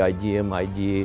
IgM, IgA,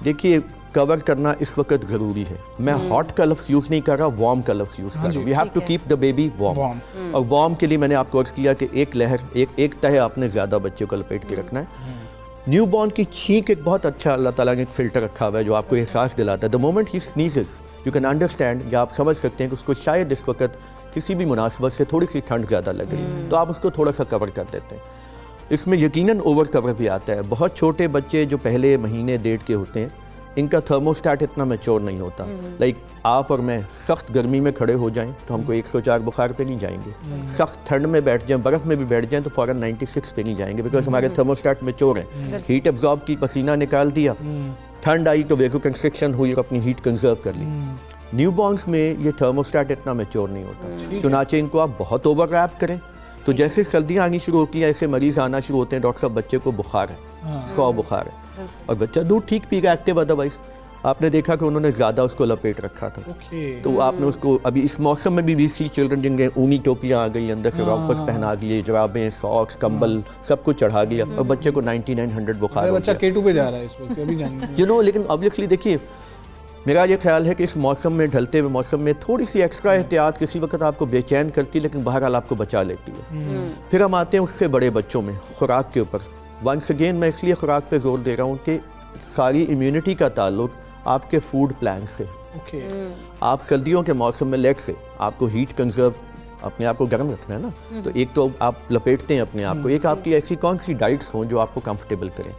دیکھیے کور کرنا اس وقت ضروری ہے. میں ہاٹ کا لفظ یوز نہیں کر رہا, وارم کا لفظ یوز کر رہا ہوں. We have to keep the baby warm. اور وارم کے لیے میں نے آپ کو عرض کیا کہ ایک لہر ایک تہہ آپ نے زیادہ بچے کو لپیٹ کے رکھنا ہے. نیو بورن کی چھینک ایک بہت اچھا اللہ تعالیٰ نے ایک فلٹر رکھا ہوا ہے جو آپ کو احساس دلاتا ہے. The moment he sneezes you can understand, یا آپ سمجھ سکتے ہیں کہ اس کو شاید اس وقت کسی بھی مناسبت سے تھوڑی سی ٹھنڈ زیادہ لگ رہی ہے, تو آپ اس کو تھوڑا سا کور کر دیتے ہیں. اس میں یقیناً اوور کور بھی آتا ہے. بہت چھوٹے بچے جو پہلے مہینے ڈیڑھ کے ہوتے ہیں, ان کا تھرموسٹیٹ اتنا میچور نہیں ہوتا. لائک آپ اور میں سخت گرمی میں کھڑے ہو جائیں تو ہم کو 104 بخار پہ نہیں جائیں گے. سخت ٹھنڈ میں بیٹھ جائیں, برف میں بھی بیٹھ جائیں تو فوراً 96 پہ نہیں جائیں گے, بیکاز ہمارے تھرموسٹیٹ میچور ہیں. ہیٹ ایبزارب کی, پسینہ نکال دیا, ٹھنڈ آئی تو ویزو کنسٹرکشن ہوئی اور اپنی ہیٹ کنزرو کر لی. نیو بورنس میں یہ تھرموسٹیٹ اتنا میچور نہیں ہوتا, چنانچہ ان کو آپ بہت اوور ریپ کریں تو جیسے سردیاں آنی شروع ہوتی ہیں ایسے مریض آنا شروع ہوتے ہیں, ڈاکٹر صاحب بچے کو بخار ہے, 100 بخار ہے, اور بچہ دودھ ٹھیک پی گا ایکٹیو, ادروائز آپ نے دیکھا کہ انہوں نے زیادہ اس کو لپیٹ رکھا تھا. تو آپ نے اس کو ابھی اس موسم میں بھی وی سی چلڈرن جن کے اونی ٹوپیاں آ گئی, اندر سے راپس پہنا دیے, جرابیں, ساکس, کمبل سب کچھ چڑھا دیا, اور بچے کو 9900 بخار ہو بچہ K2 پہ جا رہا ہے اس وقت ابھی یو نو. لیکن آبویسلی دیکھیے میرا یہ خیال ہے کہ اس موسم میں, ڈھلتے ہوئے موسم میں تھوڑی سی ایکسٹرا احتیاط کسی وقت آپ کو بے چین کرتی ہے, لیکن بہرحال آپ کو بچا لیتی ہے. پھر ہم آتے ہیں اس سے بڑے بچوں میں خوراک کے اوپر. ونس اگین میں اس لیے خوراک پہ زور دے رہا ہوں کہ ساری امیونٹی کا تعلق آپ کے فوڈ پلان سے. آپ سردیوں کے موسم میں لیٹ سے آپ کو ہیٹ کنزرو, اپنے آپ کو گرم رکھنا ہے نا, تو ایک تو آپ لپیٹتے ہیں اپنے آپ کو, ایک آپ کی ایسی کون سی ڈائٹس ہوں جو آپ کو کمفرٹیبل کریں.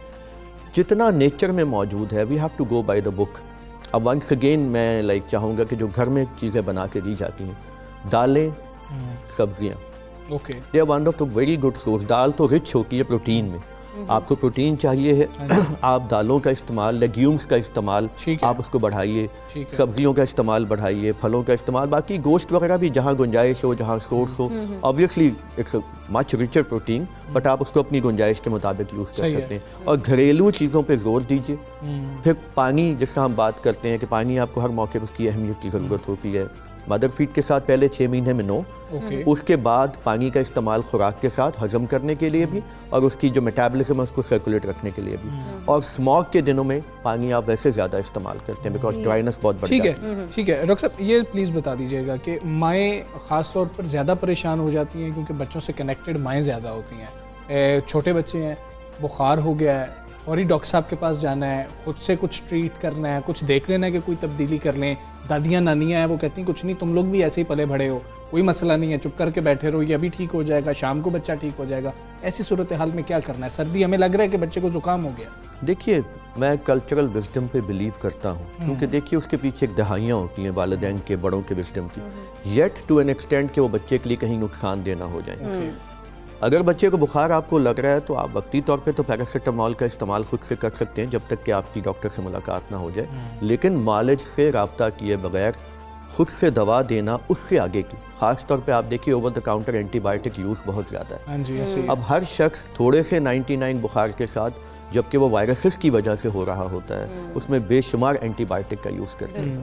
جتنا نیچر میں موجود ہے we have to go by the book. اب ونس اگین میں چاہوں گا کہ جو گھر میں چیزیں بنا کے دی جاتی ہیں, دالیں, سبزیاں, they are one of the very good source. دال تو رچ ہوتی ہے پروٹین میں, آپ کو پروٹین چاہیے ہے, آپ دالوں کا استعمال, لیگیومز کا استعمال آپ اس کو بڑھائیے, سبزیوں کا استعمال بڑھائیے, پھلوں کا استعمال, باقی گوشت وغیرہ بھی جہاں گنجائش ہو, جہاں سورس ہو. Obviously it's a much richer protein, but آپ اس کو اپنی گنجائش کے مطابق یوز کر سکتے ہیں. اور گھریلو چیزوں پہ زور دیجیے. پھر پانی, جس سے ہم بات کرتے ہیں کہ پانی آپ کو ہر موقع پہ اس کی اہمیت کی ضرورت ہوتی ہے. مدر فیڈ کے ساتھ پہلے 6 مہینے میں نو, اس کے بعد پانی کا استعمال خوراک کے ساتھ ہضم کرنے کے لیے بھی, اور اس کی جو میٹابلزم ہے اس کو سرکولیٹ رکھنے کے لیے بھی. اور اسموگ کے دنوں میں پانی آپ ویسے زیادہ استعمال کرتے ہیں بیکاز ڈرائنس بہت بڑھ جاتی ہے. ٹھیک ہے ڈاکٹر صاحب, یہ پلیز بتا دیجیے گا کہ مائیں خاص طور پر زیادہ پریشان ہو جاتی ہیں کیونکہ بچوں سے کنیکٹڈ مائیں زیادہ ہوتی ہیں. چھوٹے بچے ہیں, بخار ہو گیا ہے, فوری ڈاکٹر صاحب کے پاس جانا ہے, خود سے کچھ ٹریٹ کرنا ہے, کچھ دیکھ لینا ہے کہ کوئی تبدیلی کر لیں. دادیاں نانیاں ہیں وہ کہتی ہیں کچھ نہیں, تم لوگ بھی ایسے ہی پلے بڑھے ہو, کوئی مسئلہ نہیں ہے, چپ کر کے بیٹھے رہو, یہ ابھی ٹھیک ہو جائے گا, شام کو بچہ ٹھیک ہو جائے گا. ایسی صورتحال میں کیا کرنا ہے؟ سردی ہمیں لگ رہا ہے کہ بچے کو زکام ہو گیا. دیکھیے میں کلچرل وزڈم پہ بلیو کرتا ہوں, کیونکہ دیکھیے اس کے پیچھے ایک دہائیاں ہوتی ہیں والدین کے, بڑوں کے وزڈم کی, یٹ ٹو این ایکسٹینٹ کہ وہ بچے کے لیے کہیں نقصان دینا ہو جائیں. اگر بچے کو بخار آپ کو لگ رہا ہے تو آپ وقتی طور پہ تو پیراسیٹامول کا استعمال خود سے کر سکتے ہیں جب تک کہ آپ کی ڈاکٹر سے ملاقات نہ ہو جائے. لیکن معالج سے رابطہ کیے بغیر خود سے دوا دینا اس سے آگے کی, خاص طور پہ آپ دیکھیے over the counter anti biotic use بہت زیادہ ہے. اب ہر شخص تھوڑے سے 99 بخار کے ساتھ, جبکہ وہ وائرسز کی وجہ سے ہو رہا ہوتا ہے, اس میں بے شمار اینٹی بائیوٹک کا یوز کرتے ہیں.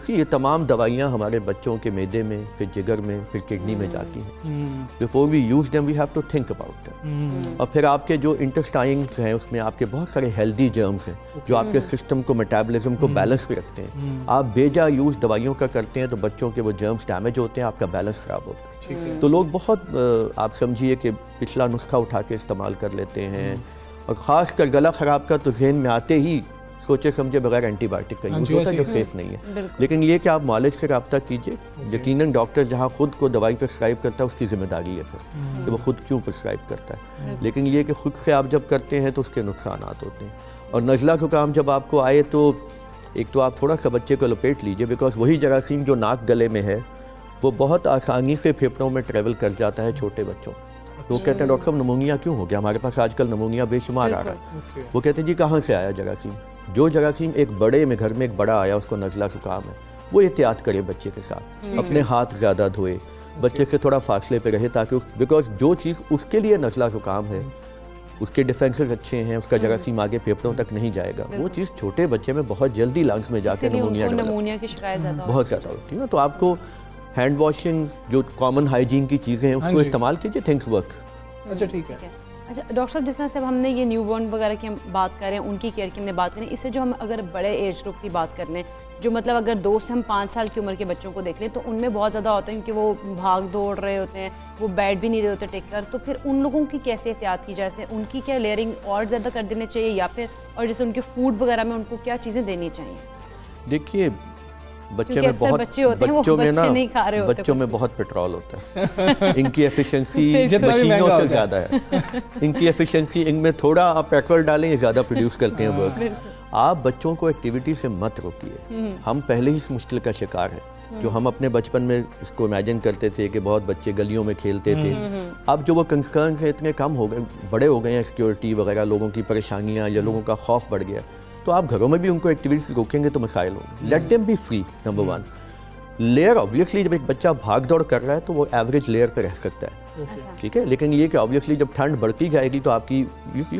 یہ تمام دوائیاں ہمارے بچوں کے معدے میں, پھر جگر میں, پھر کڈنی میں جاتی ہیں. Before we use them we have to think about them. اور پھر آپ کے جو انٹسٹائنز ہیں اس میں آپ کے بہت سارے ہیلدی جرمز ہیں جو آپ کے سسٹم کو, میٹابلزم کو بیلنس پہ رکھتے ہیں. آپ بے جا یوز دوائیوں کا کرتے ہیں تو بچوں کے وہ جرمز ڈیمیج ہوتے ہیں, آپ کا بیلنس خراب ہوتا ہے. تو لوگ بہت آپ سمجھیے کہ پچھلا نسخہ اٹھا کے استعمال کر لیتے ہیں, اور خاص کر گلا خراب کا تو ذہن میں آتے ہی سوچے سمجھے بغیر اینٹی بائیوٹک کا یوز ہوتا ہے جو سیف نہیں ہے. لیکن یہ کہ آپ معالج سے رابطہ کیجئے. یقیناً ڈاکٹر جہاں خود کو دوائی پرسکرائب کرتا ہے اس کی ذمہ داری ہے پھر کہ وہ خود کیوں پرسکرائب کرتا ہے. لیکن یہ کہ خود سے آپ جب کرتے ہیں تو اس کے نقصانات ہوتے ہیں. اور نزلہ زکام جب آپ کو آئے تو ایک تو آپ تھوڑا سا بچے کو لپیٹ لیجئے, بیکاز وہی جراثیم جو ناک گلے میں ہے وہ بہت آسانی سے پھیپھڑوں میں ٹریول کر جاتا ہے چھوٹے بچوں. تو وہ کہتے ہیں ڈاکٹر صاحب نمونیا کیوں ہو گیا, ہمارے پاس آج کل نمونیا بے شمار آ رہا ہے. وہ کہتے ہیں جی کہاں سے آیا جراثیم. جو جراثیم ایک بڑے میں, گھر میں ایک بڑا آیا اس کو نزلہ زکام ہے, وہ احتیاط کرے بچے کے ساتھ, اپنے ہاتھ زیادہ دھوئے, بچے سے تھوڑا فاصلے پہ رہے تاکہ بیکاز جو چیز اس کے لیے نزلہ زکام ہے اس کے ڈیفینسز اچھے ہیں, اس کا جراثیم آگے پھیپھڑوں تک نہیں جائے گا, وہ چیز چھوٹے بچے میں بہت جلدی لنگس میں جا کے نمونیا کی شکایت بہت زیادہ ہوتی ہے نا. تو آپ کو ہینڈ واشنگ, جو کامن ہائیجین کی چیزیں ہیں اس کو استعمال کیجیے, تھنگس ورک. اچھا ٹھیک ہے. اچھا ڈاکٹر صاحب، جس طرح سے اب ہم نے یہ نیو بورن وغیرہ کی ہم بات کر رہے ہیں، ان کی کیئر کی ہم نے بات کریں، اس سے جو ہم اگر بڑے ایج گروپ کی بات کر لیں، جو مطلب اگر 2 سے ہم 5 سال کی عمر کے بچوں کو دیکھ لیں تو ان میں بہت زیادہ ہوتا ہے کیونکہ وہ بھاگ دوڑ رہے ہوتے ہیں، وہ بیٹھ بھی نہیں رہے ہوتے ٹیک کر، تو پھر ان لوگوں کی کیسے احتیاط کی جائے؟ ان کی کیا لیئرنگ اور زیادہ کر دینے چاہیے، یا پھر اور جیسے ان کے فوڈ وغیرہ میں ان کو کیا چیزیں دینی چاہیے؟ دیکھیے بچے کیونکہ میں اکثر بہت بچے ہوتے ہیں وہ بچوں میں بچے نا نہیں کھا رہے ہوتے بچوں میں بہت پیٹرول ہوتا ہے، ان کی ایفیشنسی جتنا بھی مشینوں مہنگا سے ہوتا ہے۔ زیادہ ہے، ان کی ایفیشنسی ان میں تھوڑا آپ پیٹرول ڈالیں یہ زیادہ پروڈیوس کرتے ہیں ورک۔ آپ بچوں کو ایکٹیویٹی سے مت روکیے، ہم پہلے ہی اس مشکل کا شکار ہیں، جو ہم اپنے بچپن میں اس کو امیجن کرتے تھے کہ بہت بچے گلیوں میں کھیلتے تھے، اب جو وہ کنسرنز ہیں اتنے کم ہو گئے، بڑے ہو گئے ہیں، سیکیورٹی وغیرہ، لوگوں کی پریشانیاں یا لوگوں کا خوف بڑھ گیا، تو آپ گھروں میں بھی ان کو ایکٹیویٹی روکیں گے تو مسائل ہوں گے۔ Let them be free, number 1۔ لیئر آبویسلی جب ایک بچہ بھاگ دوڑ کر رہا ہے تو وہ ایوریج لیئر پہ رہ سکتا ہے، ٹھیک ہے، لیکن یہ کہ آبویسلی جب ٹھنڈ بڑھتی جائے گی تو آپ کی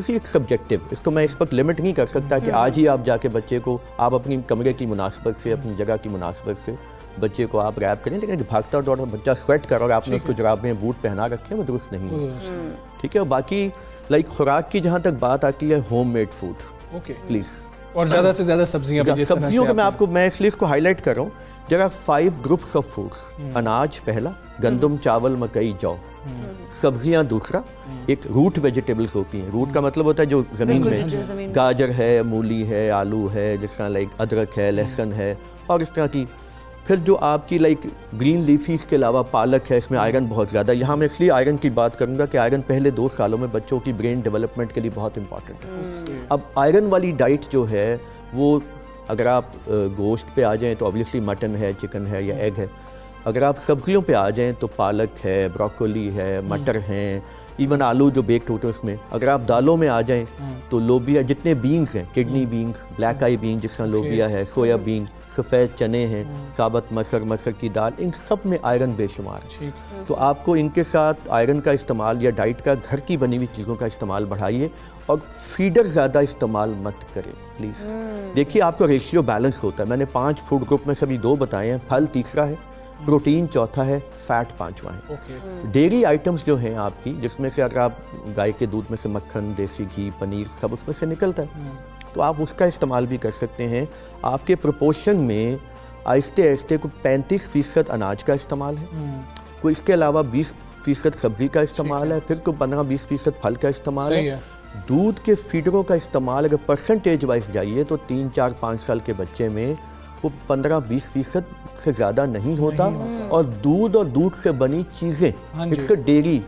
ایک سبجیکٹو، اس کو میں اس وقت لمٹ نہیں کر سکتا کہ آج ہی آپ جا کے بچے کو آپ اپنی کمرے کی مناسبت سے، اپنی جگہ کی مناسبت سے بچے کو آپ ریپ کریں، لیکن بھاگتا دوڑا بچہ سویٹ کر رہا اور آپ نے اس کو جرابیں بوٹ پہنا رکھے وہ درست نہیں ہے، ٹھیک ہے۔ اور باقی لائک خوراک کی جہاں تک بات آتی ہے، ہوم میڈ فوڈ پلیز، اور زیادہ سے زیادہ سبزیاں، سبزیوں کا میں اس لیے اس کو ہائی لائٹ کر رہا ہوں، there are 5 groups of foods, اناج پہلا، گندم، چاول، مکئی، جو، سبزیاں دوسرا، ایک روٹ ویجیٹیبلز ہوتی ہیں، روٹ کا مطلب ہوتا ہے جو زمین میں، گاجر ہے، مولی ہے، آلو ہے، جس طرح لائک ادرک ہے، لہسن ہے، اور اس طرح کی، پھر جو آپ کی لائک گرین لیفیز کے علاوہ پالک ہے، اس میں آئرن بہت زیادہ، یہاں میں اس لیے آئرن کی بات کروں گا کہ آئرن پہلے 2 سالوں میں بچوں کی برین ڈیولپمنٹ کے لیے بہت امپورٹنٹ ہے۔ اب آئرن والی ڈائٹ جو ہے وہ اگر آپ گوشت پہ آ جائیں تو obviously مٹن ہے، چکن ہے یا ایگ ہے، اگر آپ سبزیوں پہ آ جائیں تو پالک ہے، بروکولی ہے، مٹر ہیں، ایون آلو جو بیکڈ ہوتے ہیں اس میں، اگر آپ دالوں میں آ جائیں تو لوبیا، جتنے بینز ہیں، کڈنی بینز، بلیک آئی بین جس طرح لوبیا ہے، سویا بین، سفید چنے ہیں، ثابت مسر کی دال، ان سب میں آئرن بے شمار ہے، تو آپ کو ان کے ساتھ آئرن کا استعمال یا ڈائٹ کا گھر کی بنی ہوئی چیزوں کا استعمال بڑھائیے، اور فیڈر زیادہ استعمال مت کریں پلیز۔ دیکھیے آپ کا ریشیو بیلنس ہوتا ہے، میں نے 5 فوڈ گروپ میں سے ابھی 2 بتائے ہیں، پھل تیسرا ہے، پروٹین چوتھا ہے، فیٹ 5واں ہے۔ ڈیری آئٹمس جو ہیں آپ کی، جس میں سے اگر آپ گائے کے دودھ میں سے مکھن، دیسی گھی، پنیر سب اس میں سے نکلتا ہے، تو آپ اس کا استعمال بھی کر سکتے ہیں۔ آپ کے پروپورشن میں آہستہ آہستہ کوئی 35% اناج کا استعمال ہے، کوئی اس کے علاوہ 20% سبزی کا استعمال ہے، پھر کوئی 15-20% پھل کا استعمال ہے۔ دودھ کے فیڈروں کا استعمال اگر پرسنٹیج وائز جائیے تو 3، 4، 5 سال کے بچے میں وہ 15-20% سے زیادہ نہیں ہوتا، اور دودھ اور دودھ سے بنی چیزیں، اٹس اے ڈیری،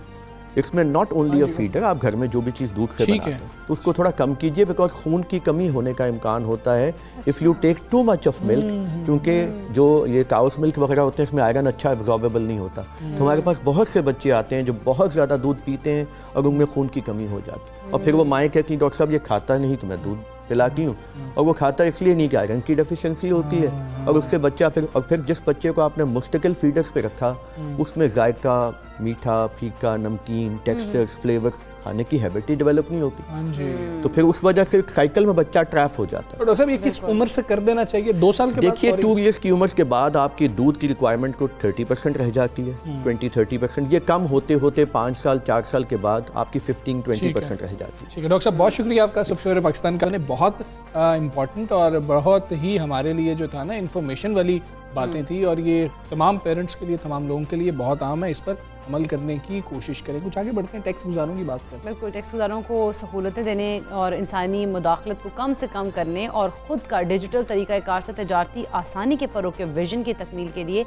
اس میں ناٹ اونلی اے فیڈر، آپ گھر میں جو بھی چیز دودھ سے بناتے ہیں تو اس کو تھوڑا کم کیجیے، بیکاز خون کی کمی ہونے کا امکان ہوتا ہے if you take too much of milk, کیونکہ جو یہ کاؤس ملک وغیرہ ہوتے ہیں اس میں آئرن اچھا ایبزاربیبل نہیں ہوتا، تو ہمارے پاس بہت سے بچے آتے ہیں جو بہت زیادہ دودھ پیتے ہیں اور ان میں خون کی کمی ہو جاتی ہے، اور پھر وہ مائیں کہتی ہیں ڈاکٹر صاحب یہ کھاتا نہیں تو میں دودھ پلاتی ہوں، اور وہ کھاتا اس لیے نہیں کہ آئرن کی ڈیفیشنسی ہوتی ہے، اور اس سے بچہ پھر جس بچے کو آپ نے مستقل فیڈرز پہ رکھا اس میں ذائقہ، میٹھا، پھیکا، نمکین، ٹیکسچرز، فلیورز کھانے کی ہیبٹ ہی ڈیولپ نہیں ہوتی، تو پھر اس وجہ سے ایک سائیکل میں بچہ ٹریپ ہو جاتا ہے۔ ڈاکٹر صاحب یہ کس عمر سے کر دینا چاہیے؟ 2 سال کے بعد؟ دیکھیے 2 ایئرس کی عمر کے بعد آپ کی دودھ کی ریکوائرمنٹ کو 30% رہ جاتی ہے، 20-30%، یہ کم ہوتے ہوتے 5 سال 4 سال کے بعد آپ کی 15-20% رہ جاتی ہے۔ ٹھیک ہے ڈاکٹر صاحب، بہت شکریہ آپ کا۔ سب سے پہلے پاکستان کا نے بہت امپورٹنٹ اور بہت ہی ہمارے لیے جو تھا نا انفارمیشن والی باتیں تھی، اور یہ تمام پیرنٹس کے لیے، تمام لوگوں کے لیے بہت عام ہے، اس پر عمل کرنے کی کوشش کریں۔ کچھ آگے بڑھتے ہیں، ٹیکس گزاروں کی بات کرتے ہیں۔ بالکل، ٹیکس گزاروں کو سہولتیں دینے اور انسانی مداخلت کو کم سے کم کرنے اور خود کا ڈیجیٹل طریقہ کار سے تجارتی آسانی کے فروغ کے ویژن کی تکمیل کے لیے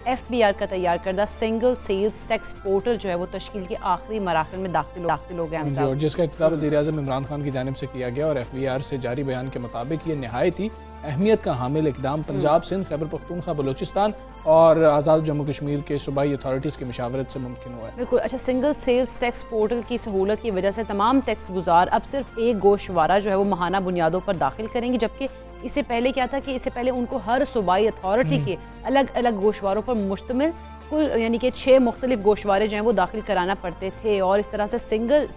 FBR کا تیار کردہ سنگل سیلز ٹیکس پورٹل جو ہے وہ تشکیل کے آخری مراحل میں داخل ہو گیا، اور جس کا افتتاح وزیر اعظم عمران خان کی جانب سے کیا گیا، اور FBR سے جاری بیان کے مطابق یہ نہایت ہی اہمیت کا حامل اقدام پنجاب، سندھ، خیبر پختونخوا، بلوچستان اور آزاد جموں کشمیر کے صوبائی اتھارٹیز کی مشاورت سے ممکن ہوا ہے۔ بالکل، اچھا، سنگل سیلز ٹیکس پورٹل کی سہولت کی وجہ سے تمام ٹیکس گزار اب صرف ایک گوشوارہ جو ہے وہ ماہانہ بنیادوں پر داخل کریں گے، جبکہ اس سے پہلے کیا تھا کہ اس سے پہلے ان کو ہر صوبائی اتھارٹی کے الگ الگ گوشواروں پر مشتمل کل یعنی کہ 6 مختلف گوشوارے جو ہیں وہ داخل کرانا پڑتے تھے، اور اس طرح سے سنگل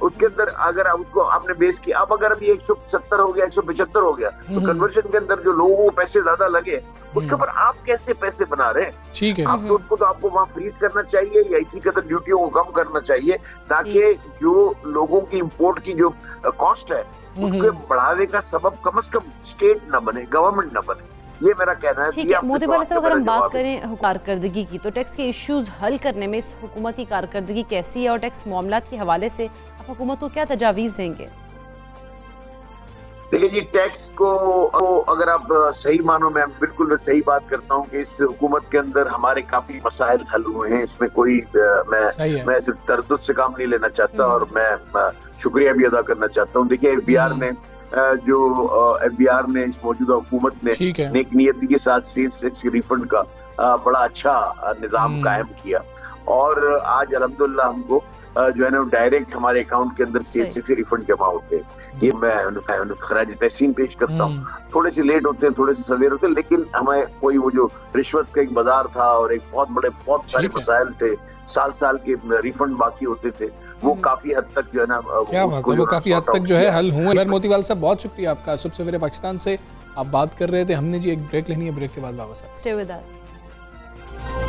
اس کے اندر اگر آپ اس کو آپ نے بیس کیا، اب اگر ابھی 170 ہو گیا 175 ہو گیا تو کنورژن کے اندر جو لوگوں کو پیسے زیادہ لگے اس کے اوپر آپ کیسے پیسے بنا رہے ہیں؟ ٹھیک ہے، اب تو اس کو تو آپ کو وہاں فریز کرنا چاہیے یا اسی قدر ڈیوٹیوں کو کم کرنا چاہیے تاکہ جو لوگوں کی امپورٹ کی جو کاسٹ ہے اس کے بڑھاوے کا سبب کم از کم اسٹیٹ نہ بنے، گورنمنٹ نہ بنے. یہ میرا کہنا ہے. ٹھیک ہے موتی والا صاحب، اگر ہم بات کریں کارکردگی کی تو ٹیکس کے ایشوز حل کرنے میں اس حکومت کی کارکردگی کیسی ہے اور ٹیکس معاملات کے حوالے سے آپ حکومت کو کیا تجاویز دیں گے؟ دیکھیں جی، ٹیکس کو اگر آپ صحیح معنوں میں بالکل صحیح بات کرتا ہوں کہ اس حکومت کے اندر ہمارے کافی مسائل حل ہوئے ہیں، اس میں کوئی میں صرف تردد سے کام نہیں لینا چاہتا اور میں شکریہ بھی ادا کرنا چاہتا ہوں. دیکھیے ایف بی آر نے اس موجودہ حکومت نے نیک نیتی کے ساتھ سیلز ٹیکس ریفنڈ کا بڑا اچھا نظام قائم کیا اور آج الحمدللہ ہم کو جو ہے نا ڈائریکٹ ہمارے اکاؤنٹ کے اندر سیلز ٹیکس ریفنڈ جمع ہوتے ہیں. یہ میں خراج تحسین پیش کرتا ہوں. تھوڑے سے لیٹ ہوتے ہیں، تھوڑے سے سویر ہوتے ہیں، لیکن ہمیں کوئی وہ جو رشوت کا ایک بازار تھا اور ایک بہت سارے مسائل تھے، سال کے ریفنڈ باقی ہوتے تھے، وہ کافی حد تک جو ہے نا وہ کافی حد تک جو ہے حل ہوئے. موتی والا صاحب بہت شکریہ آپ کا. صبح سویرے پاکستان سے آپ بات کر رہے تھے، ہم نے جی ایک بریک لینی ہے، بریک کے بعد واپس آتے ہیں. Stay with us.